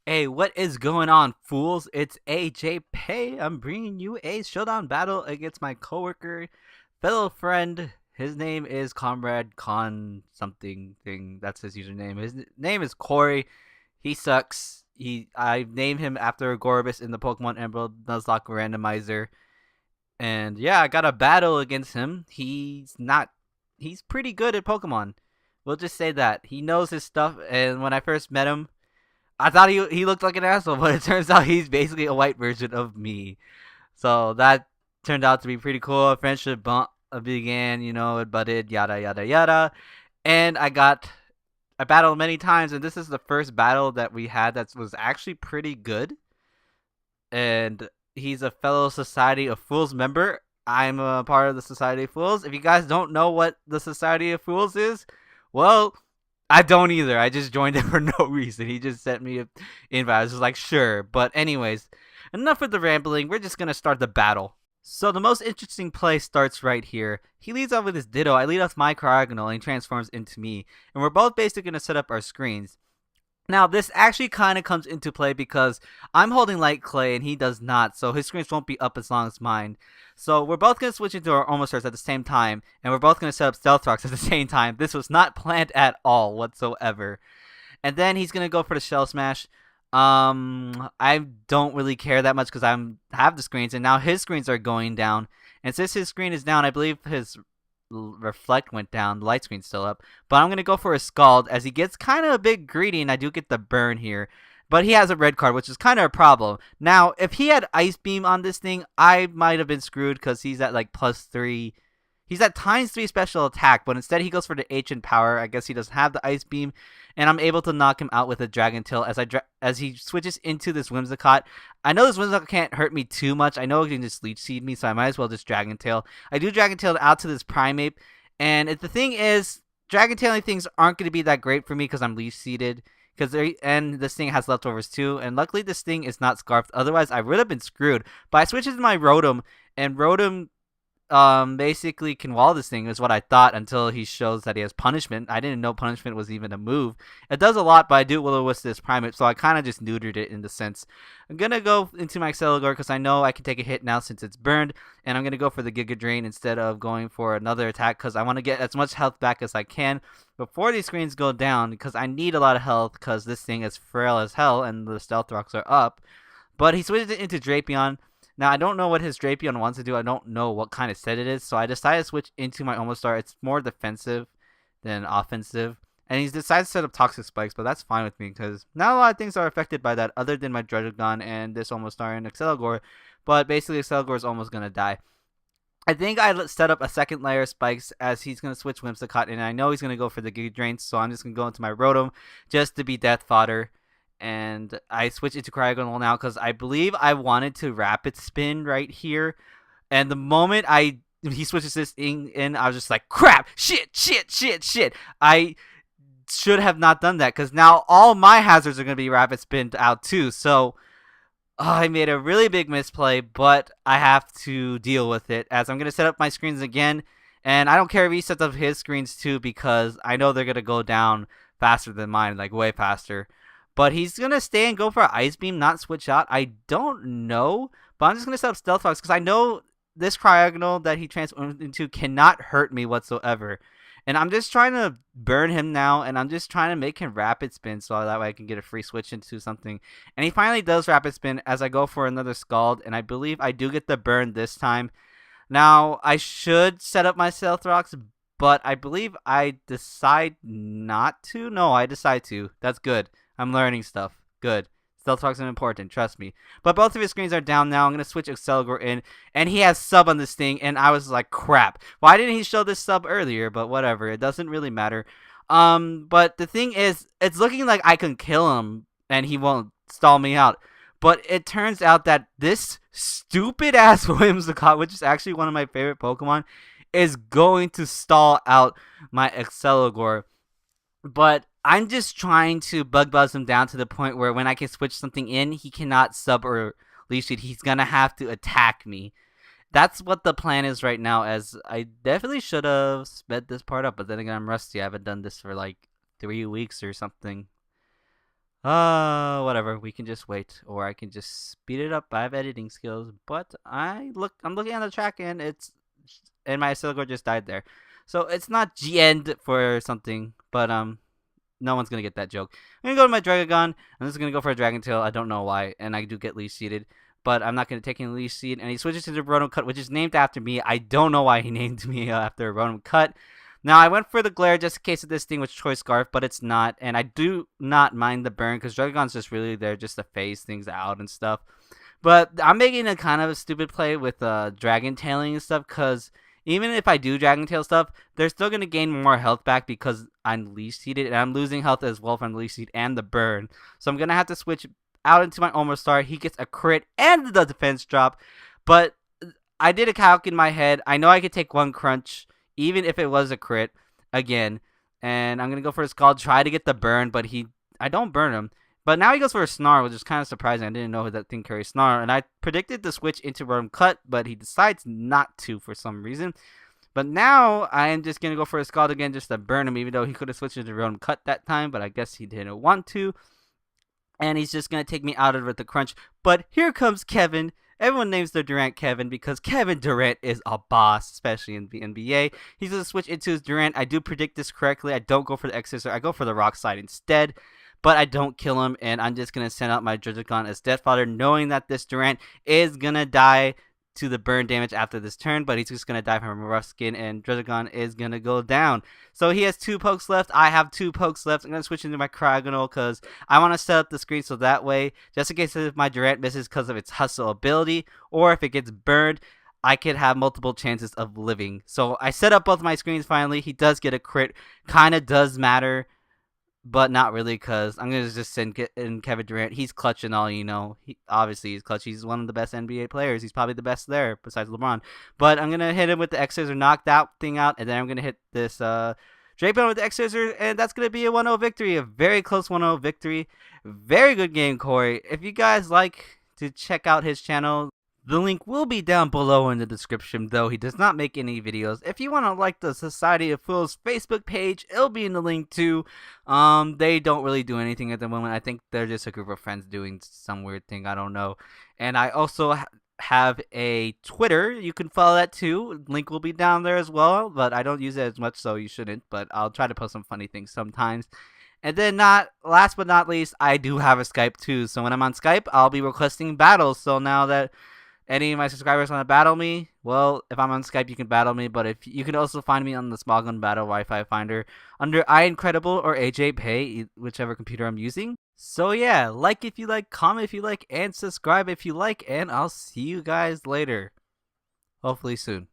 Hey, what is going on, fools? It's AJayPay. I'm bringing you a showdown battle against my coworker, fellow friend. His name is Comrade Con something thing. That's his username. His name is Corey. He sucks. I named him after Gorbis in the Pokemon Emerald Nuzlocke randomizer. And yeah, I got a battle against him. He's pretty good at Pokemon. We'll just say that. He knows his stuff, and when I first met him, I thought he looked like an asshole, but it turns out he's basically a white version of me. So that turned out to be pretty cool. A friendship bump began, it butted, yada yada yada. And I battled many times, and this is the first battle that we had that was actually pretty good. And he's a fellow Society of Fools member. I'm a part of the Society of Fools. If you guys don't know what the Society of Fools is, well, I don't either. I just joined it for no reason. He just sent me an invite. I was just like, sure. But anyways, enough with the rambling. We're just gonna start the battle. So the most interesting play starts right here. He leads off with his Ditto. I lead off my Cryogonal and he transforms into me. And we're both basically gonna set up our screens. Now, this actually kind of comes into play because I'm holding Light Clay and he does not, so his screens won't be up as long as mine. So we're both going to switch into our Almost Stars at the same time, and we're both going to set up Stealth Rocks at the same time. This was not planned at all whatsoever. And then he's going to go for the Shell Smash. I don't really care that much because I have the screens, and now his screens are going down. And since his screen is down, I believe his reflect went down. The light screen's still up. But I'm going to go for a Scald as he gets kind of a bit greedy, and I do get the burn here. But he has a red card, which is kind of a problem. Now, if he had Ice Beam on this thing, I might have been screwed because he's at like +3. He's at ×3 special attack, but instead he goes for the Ancient Power. I guess he doesn't have the Ice Beam, and I'm able to knock him out with a Dragon Tail as he switches into this Whimsicott. I know this Whimsicott can't hurt me too much. I know it can just Leech Seed me, so I might as well just Dragon Tail. I do Dragon Tail out to this Primeape, and the thing is, Dragon Tailing things aren't going to be that great for me because I'm Leech Seeded. And this thing has leftovers too, and luckily this thing is not scarfed. Otherwise, I would have been screwed. But I switched to my Rotom, and Rotom basically can wall this thing is what I thought until he shows that he has punishment. I didn't know punishment was even a move. It does a lot, but I do Will-O-Wisp this Primeape, so I kind of just neutered it in the sense. I'm gonna go into my Exceligor because I know I can take a hit now since it's burned, and I'm gonna go for the Giga Drain instead of going for another attack because I want to get as much health back as I can before these screens go down because I need a lot of health because this thing is frail as hell and the Stealth Rocks are up. But he switches it into Drapion. Now, I don't know what his Drapion wants to do. I don't know what kind of set it is. So I decided to switch into my Almost Star. It's more defensive than offensive. And he's decided to set up Toxic Spikes, but that's fine with me because not a lot of things are affected by that other than my Druddigon and this Almost Star and Exceligor. But basically, Exceligor is almost going to die. I think I set up a second layer of spikes as he's going to switch Whimsicott, and I know he's going to go for the Giga Drain, so I'm just going to go into my Rotom just to be death fodder. And I switch it to Cryogonal now because I believe I wanted to Rapid Spin right here. And the moment he switches this thing in, I was just like, crap, shit. I should have not done that because now all my hazards are going to be Rapid Spin out too. So I made a really big misplay, but I have to deal with it as I'm going to set up my screens again. And I don't care if he sets up his screens too because I know they're going to go down faster than mine, like way faster. But he's going to stay and go for Ice Beam, not switch out. I don't know, but I'm just going to set up Stealth Rocks because I know this Cryogonal that he transformed into cannot hurt me whatsoever. And I'm just trying to burn him now, and I'm just trying to make him Rapid Spin so that way I can get a free switch into something. And he finally does Rapid Spin as I go for another Scald, and I believe I do get the burn this time. Now, I should set up my Stealth Rocks, but I believe I decide not to. No, I decide to. That's good. I'm learning stuff. Good. Stealth Rocks are important, trust me. But both of his screens are down now. I'm going to switch Exceligor in. And he has sub on this thing. And I was like, crap. Why didn't he show this sub earlier? But whatever. It doesn't really matter. But the thing is, it's looking like I can kill him. And he won't stall me out. But it turns out that this stupid-ass Whimsicott, which is actually one of my favorite Pokemon, is going to stall out my Exceligor. But I'm just trying to bug buzz him down to the point where when I can switch something in, he cannot sub or leash it. He's going to have to attack me. That's what the plan is right now, as I definitely should have sped this part up. But then again, I'm rusty. I haven't done this for like 3 weeks or something. Whatever. We can just wait, or I can just speed it up. I have editing skills, but I'm looking at the track, and my Silgor just died there, so it's not G end for something, but no one's gonna get that joke. I'm gonna go to my Dragagon. I'm just gonna go for a Dragon Tail. I don't know why, and I do get leash seeded, but I'm not gonna take any leash seed. And he switches to the Rotom Cut, which is named after me. I don't know why he named me after a Rotom Cut. Now I went for the Glare just in case of this thing with Choice Scarf, but it's not, and I do not mind the burn because Dragagon's just really there just to phase things out and stuff. But I'm making a kind of a stupid play with Dragon Tailing and stuff because even if I do Dragon Tail stuff, they're still going to gain more health back because I'm leash seeded and I'm losing health as well from the leash seed and the burn. So I'm going to have to switch out into my Almost Star. He gets a crit and the defense drop, but I did a calc in my head. I know I could take one crunch even if it was a crit again, and I'm going to go for a Scald, try to get the burn, but I don't burn him. But now he goes for a Snarl, which is kind of surprising. I didn't know that thing carries Snarl. And I predicted the switch into Rotom Cut, but he decides not to for some reason. But now I am just going to go for a Scald again just to burn him, even though he could have switched into Rotom Cut that time. But I guess he didn't want to. And he's just going to take me out of it with the crunch. But here comes Kevin. Everyone names their Durant Kevin because Kevin Durant is a boss, especially in the NBA. He's going to switch into his Durant. I do predict this correctly. I don't go for the X-Scissor. I go for the Rock Slide instead. But I don't kill him, and I'm just going to send out my Druddigon as Death Fodder, knowing that this Durant is going to die to the burn damage after this turn, but he's just going to die from a rough skin, and Druddigon is going to go down. So he has 2 pokes left. I have 2 pokes left. I'm going to switch into my Cryogonal because I want to set up the screen so that way, just in case if my Durant misses because of its hustle ability, or if it gets burned, I could have multiple chances of living. So I set up both my screens finally. He does get a crit. Kind of does matter, but not really because I'm going to just send in Kevin Durant. He's clutch and all, obviously he's clutch. He's one of the best NBA players. He's probably the best there besides LeBron. But I'm going to hit him with the X-Scissor, knock that thing out, and then I'm going to hit this Drapen with the X-Scissor, and that's going to be a 1-0 victory, a very close 1-0 victory. Very good game, Corey. If you guys like to check out his channel, the link will be down below in the description, though he does not make any videos. If you want to like the Society of Fools Facebook page, it'll be in the link too. They don't really do anything at the moment. I think they're just a group of friends doing some weird thing. I don't know. And I also have a Twitter. You can follow that too. Link will be down there as well, but I don't use it as much, so you shouldn't. But I'll try to post some funny things sometimes. And then last but not least, I do have a Skype too. So when I'm on Skype, I'll be requesting battles. So now that any of my subscribers want to battle me, well, if I'm on Skype, you can battle me. But if you can also find me on the Small Gun Battle Wi-Fi Finder under iIncredible or AJayPay, whichever computer I'm using. So yeah, like if you like, comment if you like, and subscribe if you like. And I'll see you guys later. Hopefully soon.